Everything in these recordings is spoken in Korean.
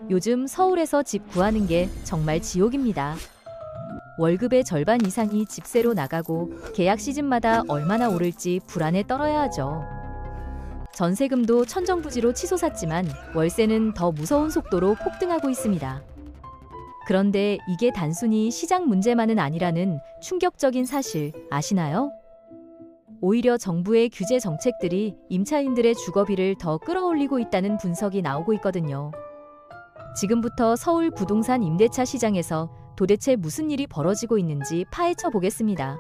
요즘 서울에서 집 구하는 게 정말 지옥입니다. 월급의 절반 이상이 집세로 나가고 계약 시즌마다 얼마나 오를지 불안에 떨어야 하죠. 전세금도 천정부지로 치솟았지만 월세는 더 무서운 속도로 폭등하고 있습니다. 그런데 이게 단순히 시장 문제만은 아니라는 충격적인 사실 아시나요? 오히려 정부의 규제 정책들이 임차인들의 주거비를 더 끌어올리고 있다는 분석이 나오고 있거든요. 지금부터 서울 부동산 임대차 시장에서 도대체 무슨 일이 벌어지고 있는지 파헤쳐 보겠습니다.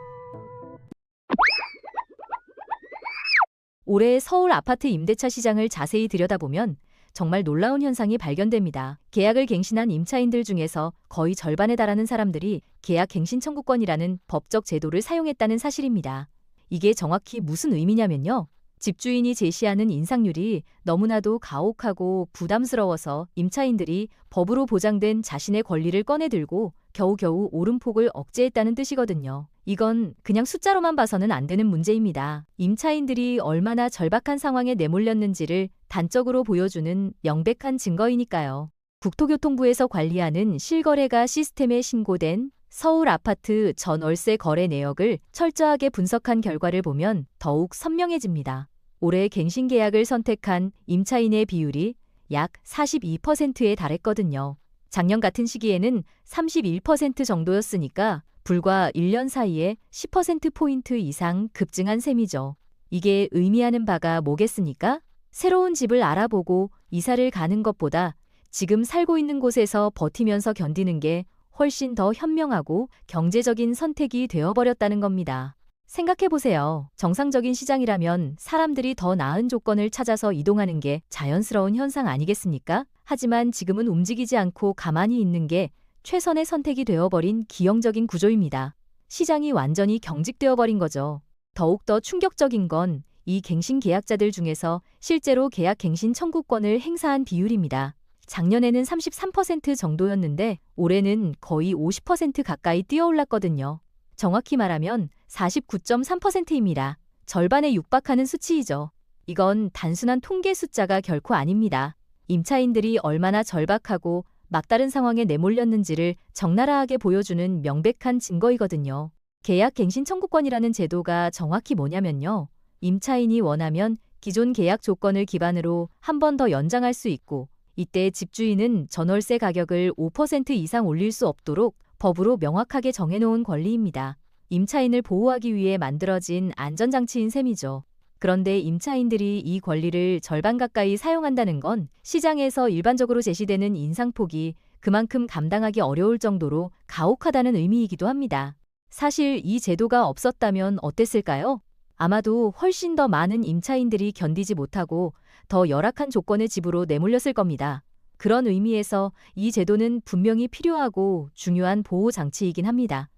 올해 서울 아파트 임대차 시장을 자세히 들여다보면 정말 놀라운 현상이 발견됩니다. 계약을 갱신한 임차인들 중에서 거의 절반에 달하는 사람들이 계약 갱신 청구권이라는 법적 제도를 사용했다는 사실입니다. 이게 정확히 무슨 의미냐면요. 집주인이 제시하는 인상률이 너무나도 가혹하고 부담스러워서 임차인들이 법으로 보장된 자신의 권리를 꺼내들고 겨우겨우 오름폭을 억제했다는 뜻이거든요. 이건 그냥 숫자로만 봐서는 안 되는 문제입니다. 임차인들이 얼마나 절박한 상황에 내몰렸는지를 단적으로 보여주는 명백한 증거이니까요. 국토교통부에서 관리하는 실거래가 시스템에 신고된 서울 아파트 전월세 거래 내역을 철저하게 분석한 결과를 보면 더욱 선명해집니다. 올해 갱신 계약을 선택한 임차인의 비율이 약 42%에 달했거든요. 작년 같은 시기에는 31% 정도였으니까 불과 1년 사이에 10%포인트 이상 급증한 셈이죠. 이게 의미하는 바가 뭐겠습니까? 새로운 집을 알아보고 이사를 가는 것보다 지금 살고 있는 곳에서 버티면서 견디는 게 훨씬 더 현명하고 경제적인 선택이 되어버렸다는 겁니다. 생각해보세요. 정상적인 시장이라면 사람들이 더 나은 조건을 찾아서 이동하는 게 자연스러운 현상 아니겠습니까? 하지만 지금은 움직이지 않고 가만히 있는 게 최선의 선택이 되어버린 기형적인 구조입니다. 시장이 완전히 경직되어버린 거죠. 더욱더 충격적인 건 이 갱신 계약자들 중에서 실제로 계약 갱신 청구권을 행사한 비율입니다. 작년에는 33% 정도였는데 올해는 거의 50% 가까이 뛰어올랐거든요. 정확히 말하면 49.3%입니다. 절반에 육박하는 수치이죠. 이건 단순한 통계 숫자가 결코 아닙니다. 임차인들이 얼마나 절박하고 막다른 상황에 내몰렸는지를 적나라하게 보여주는 명백한 증거이거든요. 계약 갱신 청구권이라는 제도가 정확히 뭐냐면요. 임차인이 원하면 기존 계약 조건을 기반으로 한 번 더 연장할 수 있고 이때 집주인은 전월세 가격을 5% 이상 올릴 수 없도록 법으로 명확하게 정해놓은 권리입니다. 임차인을 보호하기 위해 만들어진 안전장치인 셈이죠. 그런데 임차인들이 이 권리를 절반 가까이 사용한다는 건 시장에서 일반적으로 제시되는 인상폭이 그만큼 감당하기 어려울 정도로 가혹하다는 의미이기도 합니다. 사실 이 제도가 없었다면 어땠을까요? 아마도 훨씬 더 많은 임차인들이 견디지 못하고 더 열악한 조건의 집으로 내몰렸을 겁니다. 그런 의미에서 이 제도는 분명히 필요하고 중요한 보호 장치이긴 합니다.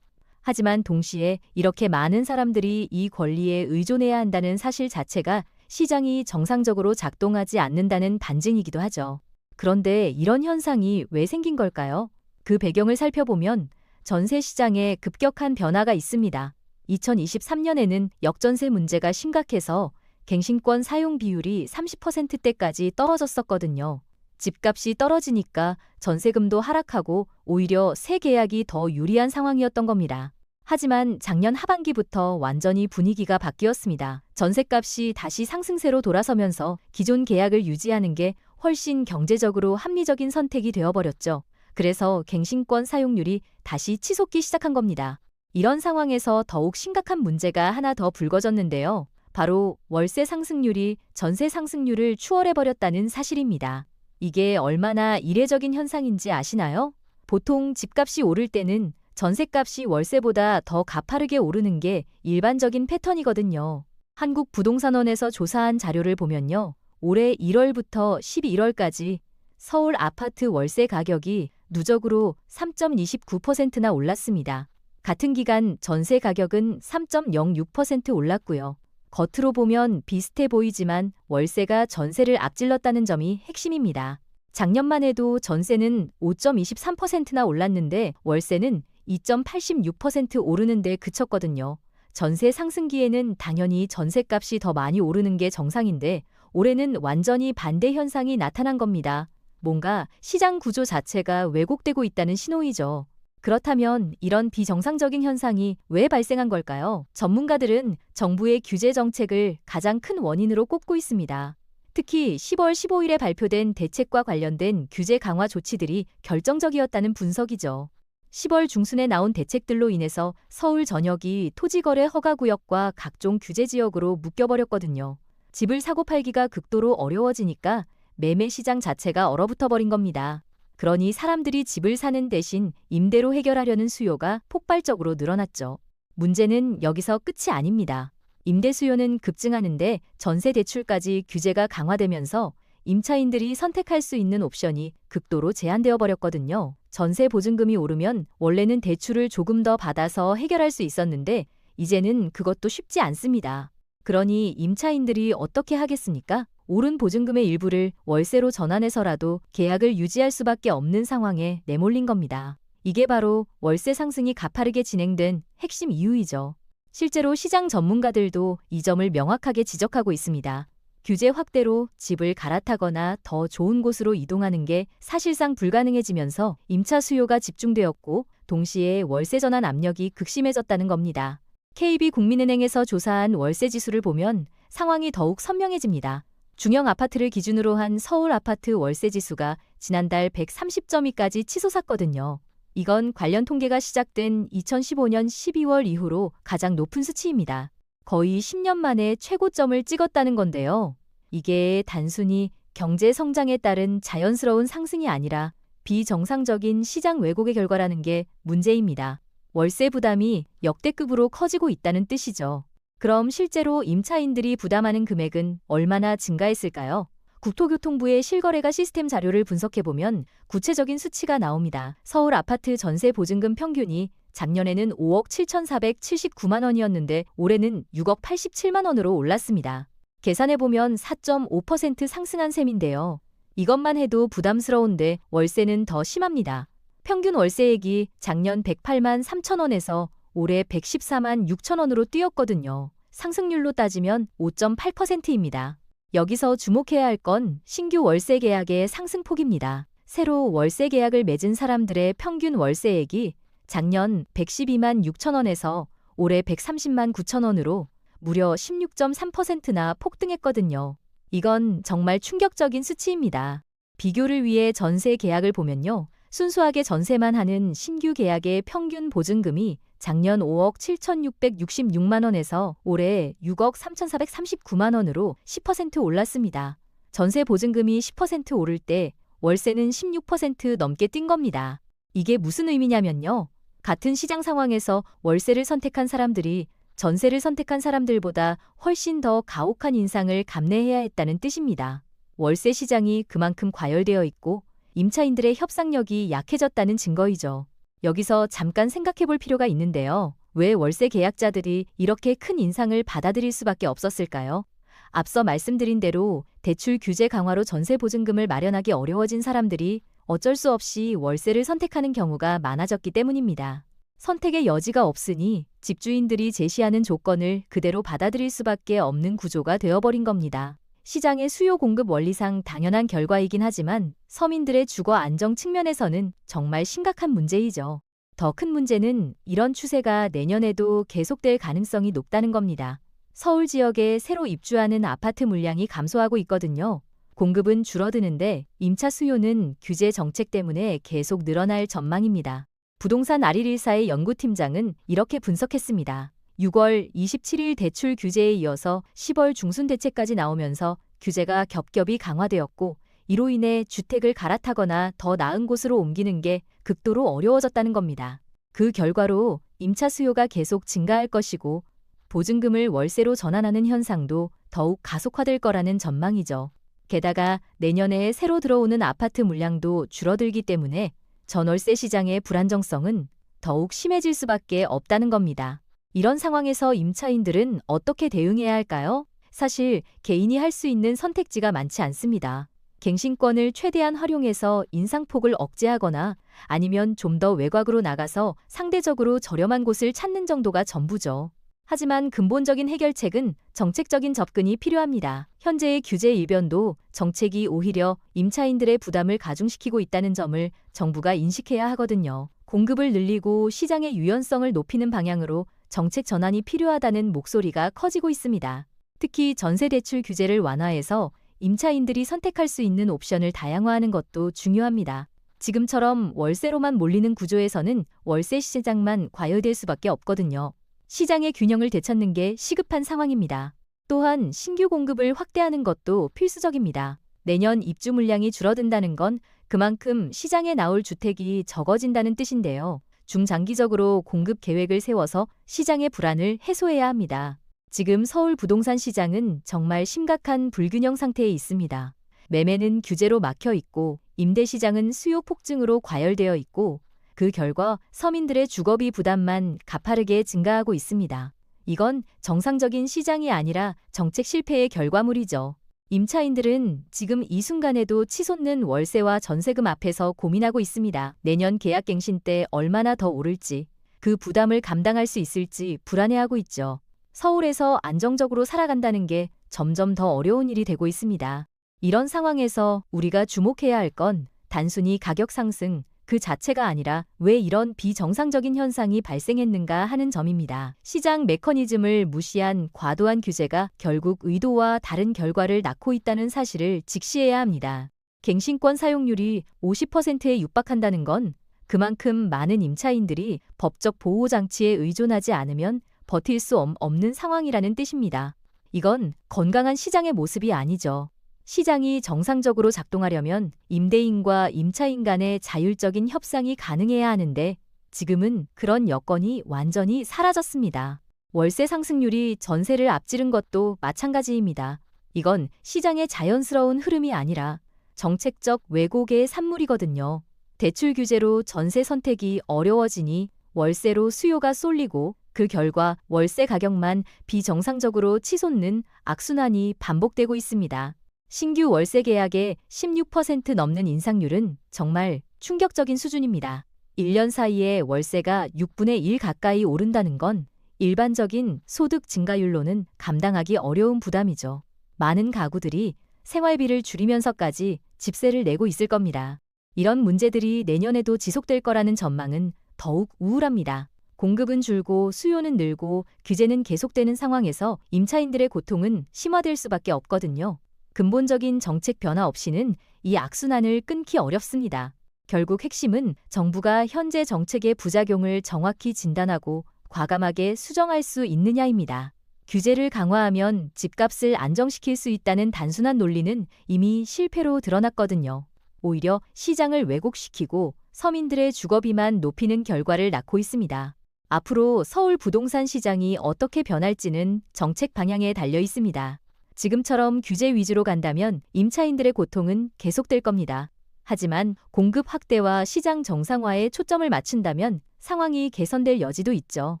하지만 동시에 이렇게 많은 사람들이 이 권리에 의존해야 한다는 사실 자체가 시장이 정상적으로 작동하지 않는다는 반증이기도 하죠. 그런데 이런 현상이 왜 생긴 걸까요? 그 배경을 살펴보면 전세 시장에 급격한 변화가 있습니다. 2023년에는 역전세 문제가 심각해서 갱신권 사용 비율이 30%대까지 떨어졌었거든요. 집값이 떨어지니까 전세금도 하락하고 오히려 새 계약이 더 유리한 상황이었던 겁니다. 하지만 작년 하반기부터 완전히 분위기가 바뀌었습니다. 전세값이 다시 상승세로 돌아서면서 기존 계약을 유지하는 게 훨씬 경제적으로 합리적인 선택이 되어버렸죠. 그래서 갱신권 사용률이 다시 치솟기 시작한 겁니다. 이런 상황에서 더욱 심각한 문제가 하나 더 불거졌는데요. 바로 월세 상승률이 전세 상승률을 추월해버렸다는 사실입니다. 이게 얼마나 이례적인 현상인지 아시나요? 보통 집값이 오를 때는 전세값이 월세보다 더 가파르게 오르는 게 일반적인 패턴이거든요. 한국부동산원에서 조사한 자료를 보면요. 올해 1월부터 12월까지 서울 아파트 월세 가격이 누적으로 3.29%나 올랐습니다. 같은 기간 전세 가격은 3.06% 올랐고요. 겉으로 보면 비슷해 보이지만 월세가 전세를 앞질렀다는 점이 핵심입니다. 작년만 해도 전세는 5.23%나 올랐는데 월세는 2.86% 오르는 데 그쳤거든요. 전세 상승기에는 당연히 전세값이 더 많이 오르는 게 정상인데 올해는 완전히 반대 현상이 나타난 겁니다. 뭔가 시장 구조 자체가 왜곡되고 있다는 신호이죠. 그렇다면 이런 비정상적인 현상이 왜 발생한 걸까요? 전문가들은 정부의 규제 정책을 가장 큰 원인으로 꼽고 있습니다. 특히 10월 15일에 발표된 대책과 관련된 규제 강화 조치들이 결정적이었다는 분석이죠. 10월 중순에 나온 대책들로 인해서 서울 전역이 토지거래 허가구역과 각종 규제 지역으로 묶여버렸거든요. 집을 사고 팔기가 극도로 어려워지니까 매매 시장 자체가 얼어붙어 버린 겁니다. 그러니 사람들이 집을 사는 대신 임대로 해결하려는 수요가 폭발적으로 늘어났죠. 문제는 여기서 끝이 아닙니다. 임대 수요는 급증하는데 전세 대출까지 규제가 강화되면서 임차인들이 선택할 수 있는 옵션이 극도로 제한되어 버렸거든요. 전세 보증금이 오르면 원래는 대출을 조금 더 받아서 해결할 수 있었는데 이제는 그것도 쉽지 않습니다. 그러니 임차인들이 어떻게 하겠습니까? 오른 보증금의 일부를 월세로 전환해서라도 계약을 유지할 수밖에 없는 상황에 내몰린 겁니다. 이게 바로 월세 상승이 가파르게 진행된 핵심 이유이죠. 실제로 시장 전문가들도 이 점을 명확하게 지적하고 있습니다. 규제 확대로 집을 갈아타거나 더 좋은 곳으로 이동하는 게 사실상 불가능해지면서 임차 수요가 집중되었고 동시에 월세 전환 압력이 극심해졌다는 겁니다. KB국민은행에서 조사한 월세 지수를 보면 상황이 더욱 선명해집니다. 중형 아파트를 기준으로 한 서울 아파트 월세 지수가 지난달 130.2까지 치솟았거든요. 이건 관련 통계가 시작된 2015년 12월 이후로 가장 높은 수치입니다. 거의 10년 만에 최고점을 찍었다는 건데요. 이게 단순히 경제 성장에 따른 자연스러운 상승이 아니라 비정상적인 시장 왜곡의 결과라는 게 문제입니다. 월세 부담이 역대급으로 커지고 있다는 뜻이죠. 그럼 실제로 임차인들이 부담하는 금액은 얼마나 증가했을까요? 국토교통부의 실거래가 시스템 자료를 분석해보면 구체적인 수치가 나옵니다. 서울 아파트 전세 보증금 평균이 작년에는 5억 7,479만 원이었는데 올해는 6억 87만 원으로 올랐습니다. 계산해보면 4.5% 상승한 셈인데요. 이것만 해도 부담스러운데 월세는 더 심합니다. 평균 월세액이 작년 108만 3천 원에서 올해 114만 6천 원으로 뛰었거든요. 상승률로 따지면 5.8%입니다. 여기서 주목해야 할 건 신규 월세 계약의 상승폭입니다. 새로 월세 계약을 맺은 사람들의 평균 월세액이 작년 112만 6천 원에서 올해 130만 9천 원으로 무려 16.3%나 폭등했거든요. 이건 정말 충격적인 수치입니다. 비교를 위해 전세 계약을 보면요. 순수하게 전세만 하는 신규 계약의 평균 보증금이 작년 5억 7,666만 원에서 올해 6억 3,439만 원으로 10% 올랐습니다. 전세 보증금이 10% 오를 때 월세는 16% 넘게 뛴 겁니다. 이게 무슨 의미냐면요. 같은 시장 상황에서 월세를 선택한 사람들이 전세를 선택한 사람들보다 훨씬 더 가혹한 인상을 감내해야 했다는 뜻입니다. 월세 시장이 그만큼 과열되어 있고 임차인들의 협상력이 약해졌다는 증거이죠. 여기서 잠깐 생각해 볼 필요가 있는데요. 왜 월세 계약자들이 이렇게 큰 인상을 받아들일 수밖에 없었을까요? 앞서 말씀드린 대로 대출 규제 강화로 전세 보증금을 마련하기 어려워진 사람들이 어쩔 수 없이 월세를 선택하는 경우가 많아졌기 때문입니다. 선택의 여지가 없으니 집주인들이 제시하는 조건을 그대로 받아들일 수밖에 없는 구조가 되어버린 겁니다. 시장의 수요 공급 원리상 당연한 결과이긴 하지만 서민들의 주거 안정 측면에서는 정말 심각한 문제이죠. 더 큰 문제는 이런 추세가 내년에도 계속될 가능성이 높다는 겁니다. 서울 지역에 새로 입주하는 아파트 물량이 감소하고 있거든요. 공급은 줄어드는데 임차 수요는 규제 정책 때문에 계속 늘어날 전망입니다. 부동산 아릴일사의 연구팀장은 이렇게 분석했습니다. 6월 27일 대출 규제에 이어서 10월 중순 대책까지 나오면서 규제가 겹겹이 강화되었고 이로 인해 주택을 갈아타거나 더 나은 곳으로 옮기는 게 극도로 어려워졌다는 겁니다. 그 결과로 임차 수요가 계속 증가할 것이고 보증금을 월세로 전환하는 현상도 더욱 가속화될 거라는 전망이죠. 게다가 내년에 새로 들어오는 아파트 물량도 줄어들기 때문에 전월세 시장의 불안정성은 더욱 심해질 수밖에 없다는 겁니다. 이런 상황에서 임차인들은 어떻게 대응해야 할까요? 사실 개인이 할 수 있는 선택지가 많지 않습니다. 갱신권을 최대한 활용해서 인상폭을 억제하거나 아니면 좀 더 외곽으로 나가서 상대적으로 저렴한 곳을 찾는 정도가 전부죠. 하지만 근본적인 해결책은 정책적인 접근이 필요합니다. 현재의 규제 일변도 정책이 오히려 임차인들의 부담을 가중시키고 있다는 점을 정부가 인식해야 하거든요. 공급을 늘리고 시장의 유연성을 높이는 방향으로 정책 전환이 필요하다는 목소리가 커지고 있습니다. 특히 전세 대출 규제를 완화해서 임차인들이 선택할 수 있는 옵션을 다양화하는 것도 중요합니다. 지금처럼 월세로만 몰리는 구조에서는 월세 시장만 과열될 수밖에 없거든요. 시장의 균형을 되찾는 게 시급한 상황입니다. 또한 신규 공급을 확대하는 것도 필수적입니다. 내년 입주 물량이 줄어든다는 건 그만큼 시장에 나올 주택이 적어진다는 뜻인데요. 중장기적으로 공급 계획을 세워서 시장의 불안을 해소해야 합니다. 지금 서울 부동산 시장은 정말 심각한 불균형 상태에 있습니다. 매매는 규제로 막혀 있고 임대 시장은 수요 폭증으로 과열되어 있고 그 결과 서민들의 주거비 부담만 가파르게 증가하고 있습니다. 이건 정상적인 시장이 아니라 정책 실패의 결과물이죠. 임차인들은 지금 이 순간에도 치솟는 월세와 전세금 앞에서 고민하고 있습니다. 내년 계약갱신 때 얼마나 더 오를지, 그 부담을 감당할 수 있을지 불안해하고 있죠. 서울에서 안정적으로 살아간다는 게 점점 더 어려운 일이 되고 있습니다. 이런 상황에서 우리가 주목해야 할 건 단순히 가격 상승 그 자체가 아니라 왜 이런 비정상적인 현상이 발생했는가 하는 점입니다. 시장 메커니즘을 무시한 과도한 규제가 결국 의도와 다른 결과를 낳고 있다는 사실을 직시해야 합니다. 갱신권 사용률이 50%에 육박한다는 건 그만큼 많은 임차인들이 법적 보호장치에 의존하지 않으면 버틸 수 없는 상황이라는 뜻입니다. 이건 건강한 시장의 모습이 아니죠. 시장이 정상적으로 작동하려면 임대인과 임차인 간의 자율적인 협상이 가능해야 하는데 지금은 그런 여건이 완전히 사라졌습니다. 월세 상승률이 전세를 앞지른 것도 마찬가지입니다. 이건 시장의 자연스러운 흐름이 아니라 정책적 왜곡의 산물이거든요. 대출 규제로 전세 선택이 어려워지니 월세로 수요가 쏠리고 그 결과 월세 가격만 비정상적으로 치솟는 악순환이 반복되고 있습니다. 신규 월세 계약의 16% 넘는 인상률은 정말 충격적인 수준입니다. 1년 사이에 월세가 6분의 1 가까이 오른다는 건 일반적인 소득 증가율로는 감당하기 어려운 부담이죠. 많은 가구들이 생활비를 줄이면서까지 집세를 내고 있을 겁니다. 이런 문제들이 내년에도 지속될 거라는 전망은 더욱 우울합니다. 공급은 줄고 수요는 늘고 규제는 계속되는 상황에서 임차인들의 고통은 심화될 수밖에 없거든요. 근본적인 정책 변화 없이는 이 악순환을 끊기 어렵습니다. 결국 핵심은 정부가 현재 정책의 부작용을 정확히 진단하고 과감하게 수정할 수 있느냐입니다. 규제를 강화하면 집값을 안정시킬 수 있다는 단순한 논리는 이미 실패로 드러났거든요. 오히려 시장을 왜곡시키고 서민들의 주거비만 높이는 결과를 낳고 있습니다. 앞으로 서울 부동산 시장이 어떻게 변할지는 정책 방향에 달려 있습니다. 지금처럼 규제 위주로 간다면 임차인들의 고통은 계속될 겁니다. 하지만 공급 확대와 시장 정상화에 초점을 맞춘다면 상황이 개선될 여지도 있죠.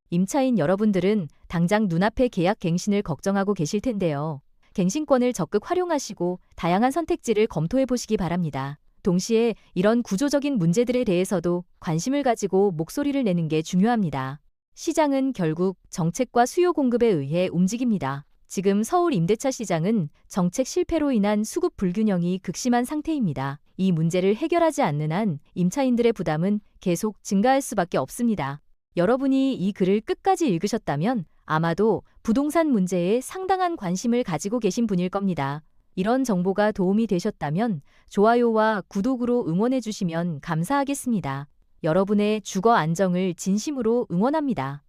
임차인 여러분들은 당장 눈앞의 계약 갱신을 걱정하고 계실 텐데요. 갱신권을 적극 활용하시고 다양한 선택지를 검토해 보시기 바랍니다. 동시에 이런 구조적인 문제들에 대해서도 관심을 가지고 목소리를 내는 게 중요합니다. 시장은 결국 정책과 수요 공급에 의해 움직입니다. 지금 서울 임대차 시장은 정책 실패로 인한 수급 불균형이 극심한 상태입니다. 이 문제를 해결하지 않는 한 임차인들의 부담은 계속 증가할 수밖에 없습니다. 여러분이 이 글을 끝까지 읽으셨다면 아마도 부동산 문제에 상당한 관심을 가지고 계신 분일 겁니다. 이런 정보가 도움이 되셨다면 좋아요와 구독으로 응원해 주시면 감사하겠습니다. 여러분의 주거 안정을 진심으로 응원합니다.